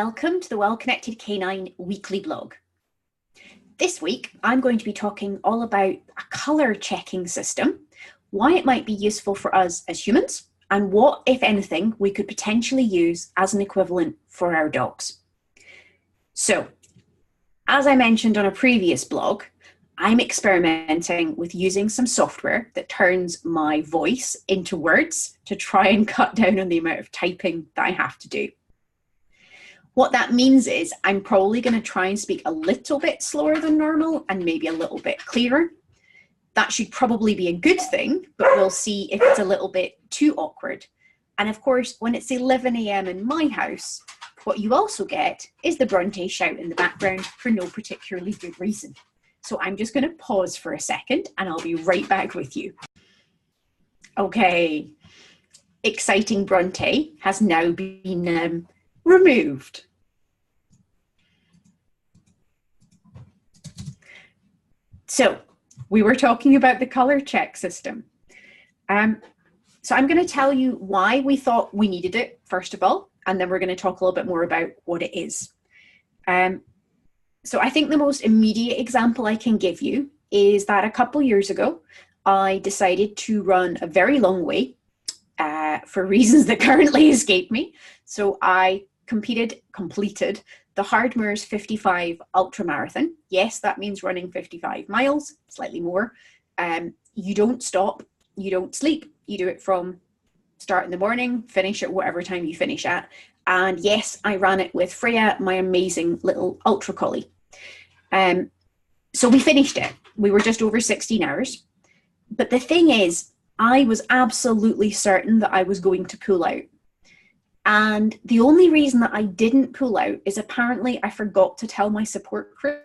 Welcome to the Well-Connected Canine weekly blog. This week, I'm going to be talking all about a colour checking system, why it might be useful for us as humans, and what, if anything, we could potentially use as an equivalent for our dogs. So, as I mentioned on a previous blog, I'm experimenting with using some software that turns my voice into words to try and cut down on the amount of typing that I have to do. What that means is I'm probably going to try and speak a little bit slower than normal and maybe a little bit clearer. That should probably be a good thing, but we'll see if it's a little bit too awkward. And of course, when it's 11 a.m. in my house, what you also get is the Bronte shout in the background for no particularly good reason. So I'm just going to pause for a second and I'll be right back with you. Okay, exciting Bronte has now been removed. So we were talking about the colour check system. So I'm going to tell you why we thought we needed it, first of all, and then we're going to talk a little bit more about what it is. So I think the most immediate example I can give you is that a couple years ago, I decided to run a very long way for reasons that currently escape me. So I completed the Hardmoors 55 ultramarathon. Yes, that means running 55 miles, slightly more. You don't stop, you don't sleep. You do it from start in the morning, finish at whatever time you finish at. And yes, I ran it with Freya, my amazing little ultra collie. So we finished it. We were just over 16 hours. But the thing is, I was absolutely certain that I was going to pull out. And the only reason that I didn't pull out is apparently I forgot to tell my support crew.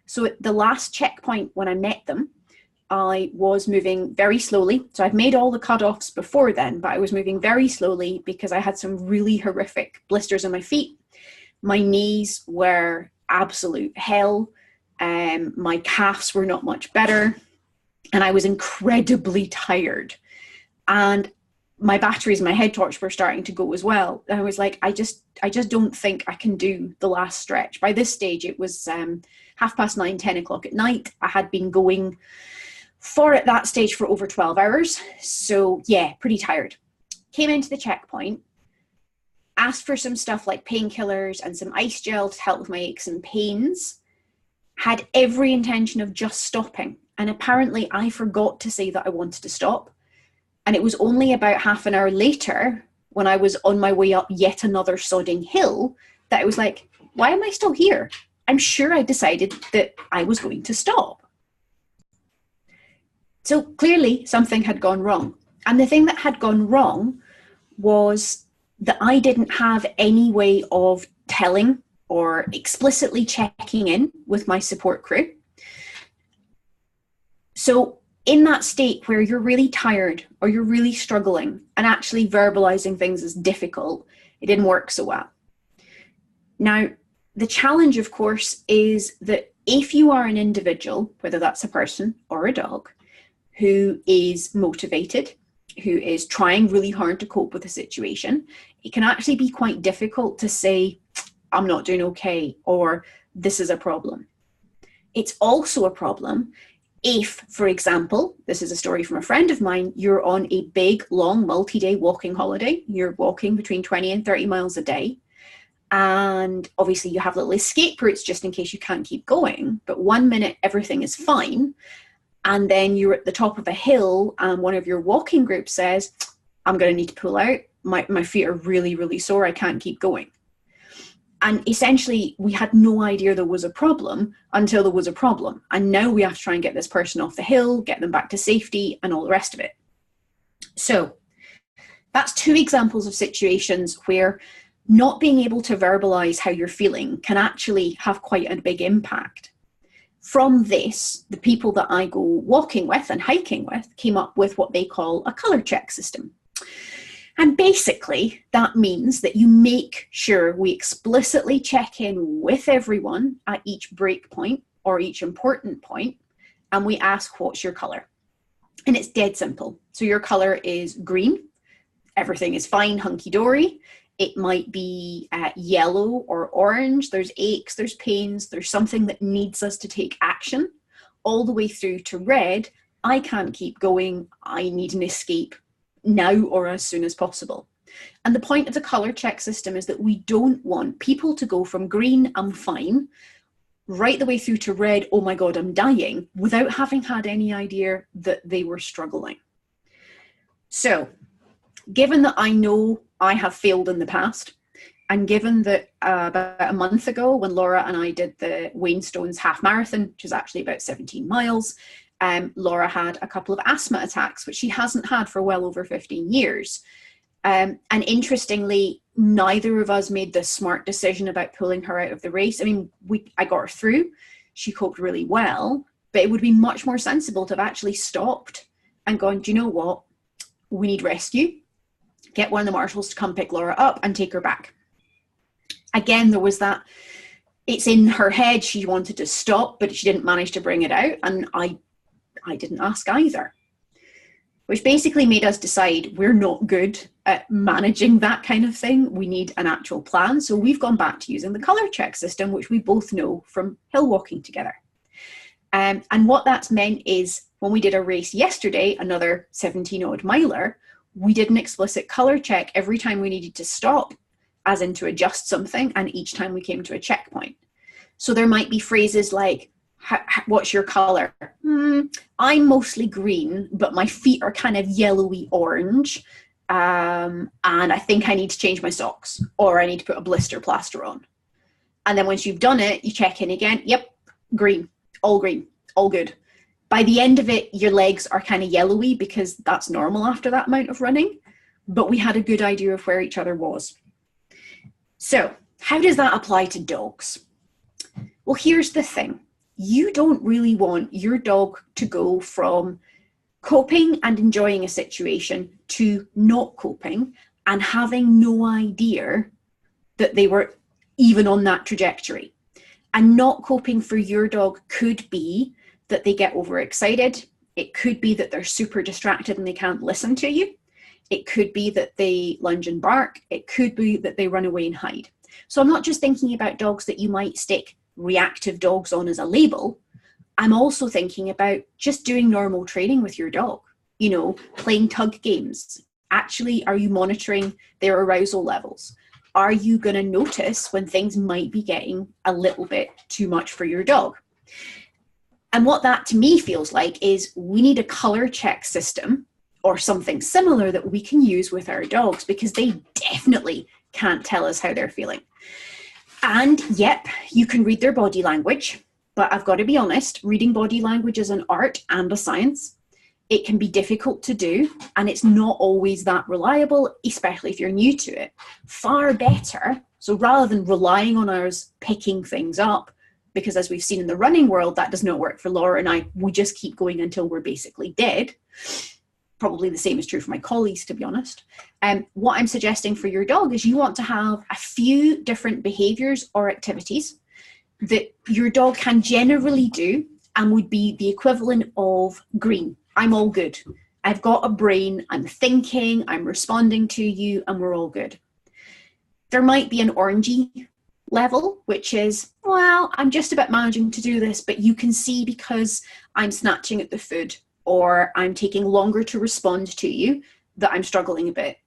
So at the last checkpoint when I met them, I was moving very slowly. So I'd made all the cutoffs before then, but I was moving very slowly because I had some really horrific blisters on my feet. My knees were absolute hell. My calves were not much better. And I was incredibly tired. And my batteries and my head torch were starting to go as well. And I was like, I just don't think I can do the last stretch. By this stage, it was 9:30, 10 o'clock at night. I had been going at that stage for over 12 hours. So yeah, pretty tired. Came into the checkpoint, asked for some stuff like painkillers and some ice gel to help with my aches and pains. Had every intention of just stopping. And apparently I forgot to say that I wanted to stop. And it was only about half an hour later, when I was on my way up yet another sodding hill, that I was like, why am I still here? I'm sure I decided that I was going to stop. So clearly something had gone wrong. And the thing that had gone wrong was that I didn't have any way of telling or explicitly checking in with my support crew. So in that state where you're really tired or you're really struggling and actually verbalizing things is difficult, it didn't work so well. Now, the challenge, of course, is that if you are an individual, whether that's a person or a dog, who is motivated, who is trying really hard to cope with a situation, it can actually be quite difficult to say, I'm not doing okay, or this is a problem. It's also a problem if, for example, this is a story from a friend of mine, you're on a big, long, multi-day walking holiday. You're walking between 20 and 30 miles a day. And obviously you have little escape routes just in case you can't keep going. But 1 minute, everything is fine. And then you're at the top of a hill and one of your walking groups says, I'm going to need to pull out. My feet are really, really sore. I can't keep going. And essentially, we had no idea there was a problem until there was a problem. And now we have to try and get this person off the hill, get them back to safety, and all the rest of it. So that's two examples of situations where not being able to verbalize how you're feeling can actually have quite a big impact. From this, the people that I go walking with and hiking with came up with what they call a colour check system. And basically, that means that you make sure we explicitly check in with everyone at each break point or each important point, and we ask, what's your colour? And it's dead simple. So your colour is green. Everything is fine, hunky-dory. It might be yellow or orange. There's aches, there's pains, there's something that needs us to take action, all the way through to red. I can't keep going. I need an escape now or as soon as possible. And the point of the color check system is that we don't want people to go from green, I'm fine, right the way through to red, oh my God, I'm dying, without having had any idea that they were struggling. So, given that I know I have failed in the past, and given that about a month ago when Laura and I did the Wainstones half marathon, which is actually about 17 miles, Laura had a couple of asthma attacks, which she hasn't had for well over 15 years. And interestingly, neither of us made the smart decision about pulling her out of the race. I mean, I got her through. She coped really well, but it would be much more sensible to have actually stopped and gone, do you know what? We need rescue. Get one of the marshals to come pick Laura up and take her back. Again, there was that, it's in her head, she wanted to stop, but she didn't manage to bring it out. And I didn't ask either, which basically made us decide we're not good at managing that kind of thing. We need an actual plan. So we've gone back to using the color check system, which we both know from hill walking together. And what that's meant is when we did a race yesterday, another 17 odd miler, we did an explicit color check every time we needed to stop, as in to adjust something, and each time we came to a checkpoint. So there might be phrases like, what's your color? I'm mostly green, but my feet are kind of yellowy orange. And I think I need to change my socks, or I need to put a blister plaster on. And then once you've done it, you check in again. Yep, green, all good. By the end of it, your legs are kind of yellowy because that's normal after that amount of running. But we had a good idea of where each other was. So how does that apply to dogs? Well, here's the thing. You don't really want your dog to go from coping and enjoying a situation to not coping and having no idea that they were even on that trajectory. And not coping for your dog could be that they get overexcited. It could be that they're super distracted and they can't listen to you. It could be that they lunge and bark. It could be that they run away and hide. So I'm not just thinking about dogs that you might stick reactive dogs on as a label. I'm also thinking about just doing normal training with your dog, you know, playing tug games. Actually, are you monitoring their arousal levels? Are you going to notice when things might be getting a little bit too much for your dog? And what that to me feels like is we need a color check system or something similar that we can use with our dogs, because they definitely can't tell us how they're feeling. And yep, you can read their body language, but I've got to be honest, reading body language is an art and a science. It can be difficult to do, and it's not always that reliable, especially if you're new to it. Far better, so rather than relying on ours picking things up, because as we've seen in the running world, that does not work for Laura and I, we just keep going until we're basically dead. Probably the same is true for my collies, to be honest. What I'm suggesting for your dog is you want to have a few different behaviors or activities that your dog can generally do and would be the equivalent of green. I'm all good. I've got a brain, I'm thinking, I'm responding to you, and we're all good. There might be an orangey level, which is, well, I'm just about managing to do this, but you can see because I'm snatching at the food or I'm taking longer to respond to you that I'm struggling a bit.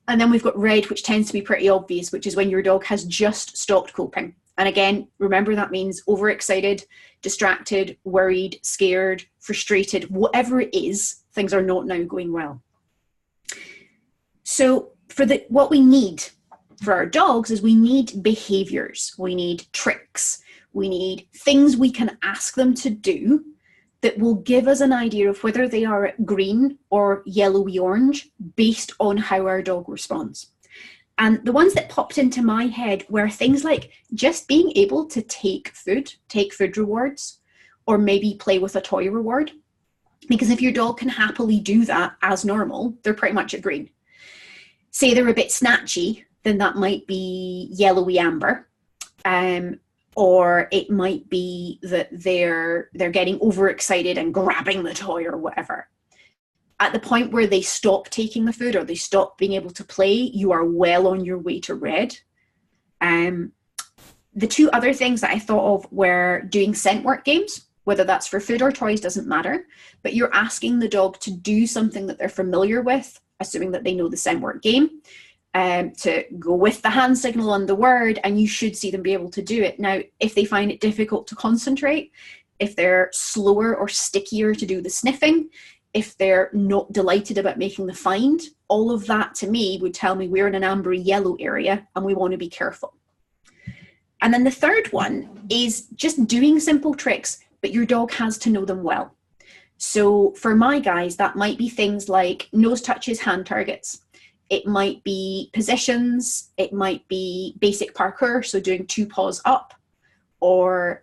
And then we've got red, which tends to be pretty obvious, which is when your dog has just stopped coping. And again, remember that means overexcited, distracted, worried, scared, frustrated, whatever it is, things are not now going well. So what we need for our dogs is we need behaviors, we need tricks, we need things we can ask them to do that will give us an idea of whether they are green or yellowy orange based on how our dog responds. And the ones that popped into my head were things like just being able to take food rewards, or maybe play with a toy reward. Because if your dog can happily do that as normal, they're pretty much at green. Say they're a bit snatchy, then that might be yellowy amber. Or it might be that they're getting overexcited and grabbing the toy or whatever. at the point where they stop taking the food or they stop being able to play, you are well on your way to red. The two other things that I thought of were doing scent work games, whether that's for food or toys, doesn't matter, but you're asking the dog to do something that they're familiar with, assuming that they know the scent work game, to go with the hand signal and the word, and you should see them be able to do it. Now, if they find it difficult to concentrate, if they're slower or stickier to do the sniffing, if they're not delighted about making the find, all of that to me would tell me we're in an ambery yellow area and we want to be careful. And then the third one is just doing simple tricks, but your dog has to know them well. So for my guys, that might be things like nose touches, hand targets. It might be positions. It might be basic parkour, so doing 2 paws up, or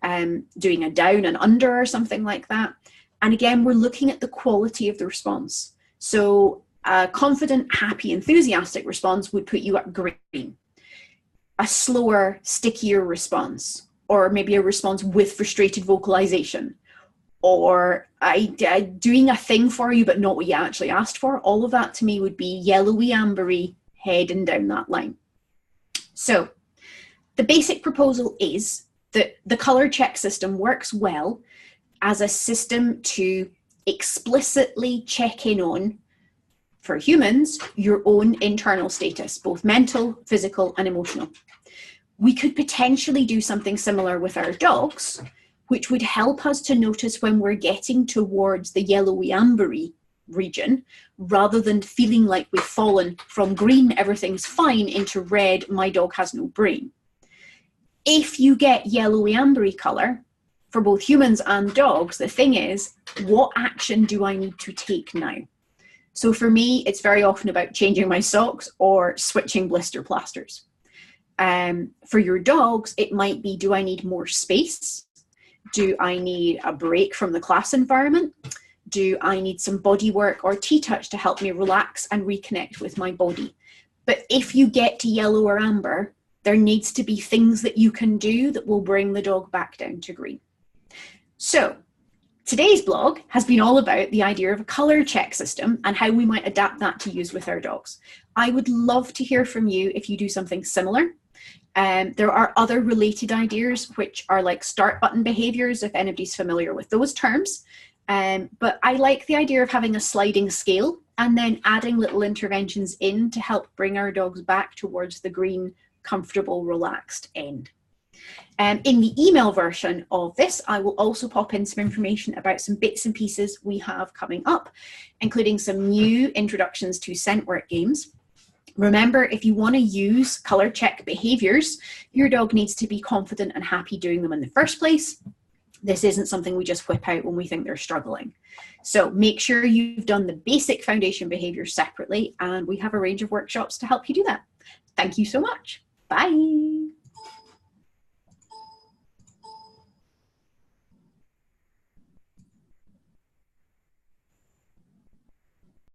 doing a down and under or something like that. And again, we're looking at the quality of the response. So a confident, happy, enthusiastic response would put you at green. A slower, stickier response, or maybe a response with frustrated vocalization, or doing a thing for you but not what you actually asked for, all of that to me would be yellowy, ambery, heading down that line. So the basic proposal is that the color check system works well as a system to explicitly check in on, for humans, your own internal status, both mental, physical, and emotional. We could potentially do something similar with our dogs, which would help us to notice when we're getting towards the yellowy ambery region, rather than feeling like we've fallen from green, everything's fine, into red, my dog has no brain. If you get yellowy ambery color, for both humans and dogs, the thing is, what action do I need to take now? So for me, it's very often about changing my socks or switching blister plasters. For your dogs, it might be, do I need more space? Do I need a break from the class environment? Do I need some body work or T-touch to help me relax and reconnect with my body? But if you get to yellow or amber, there needs to be things that you can do that will bring the dog back down to green. So today's blog has been all about the idea of a color check system and how we might adapt that to use with our dogs. I would love to hear from you if you do something similar. There are other related ideas, which are like start button behaviors, if anybody's familiar with those terms. But I like the idea of having a sliding scale and then adding little interventions in to help bring our dogs back towards the green, comfortable, relaxed end. In the email version of this, I will also pop in some information about some bits and pieces we have coming up, including some new introductions to scent work games. Remember, if you want to use color check behaviors, your dog needs to be confident and happy doing them in the first place. This isn't something we just whip out when we think they're struggling. So make sure you've done the basic foundation behaviors separately, and we have a range of workshops to help you do that. Thank you so much. Bye.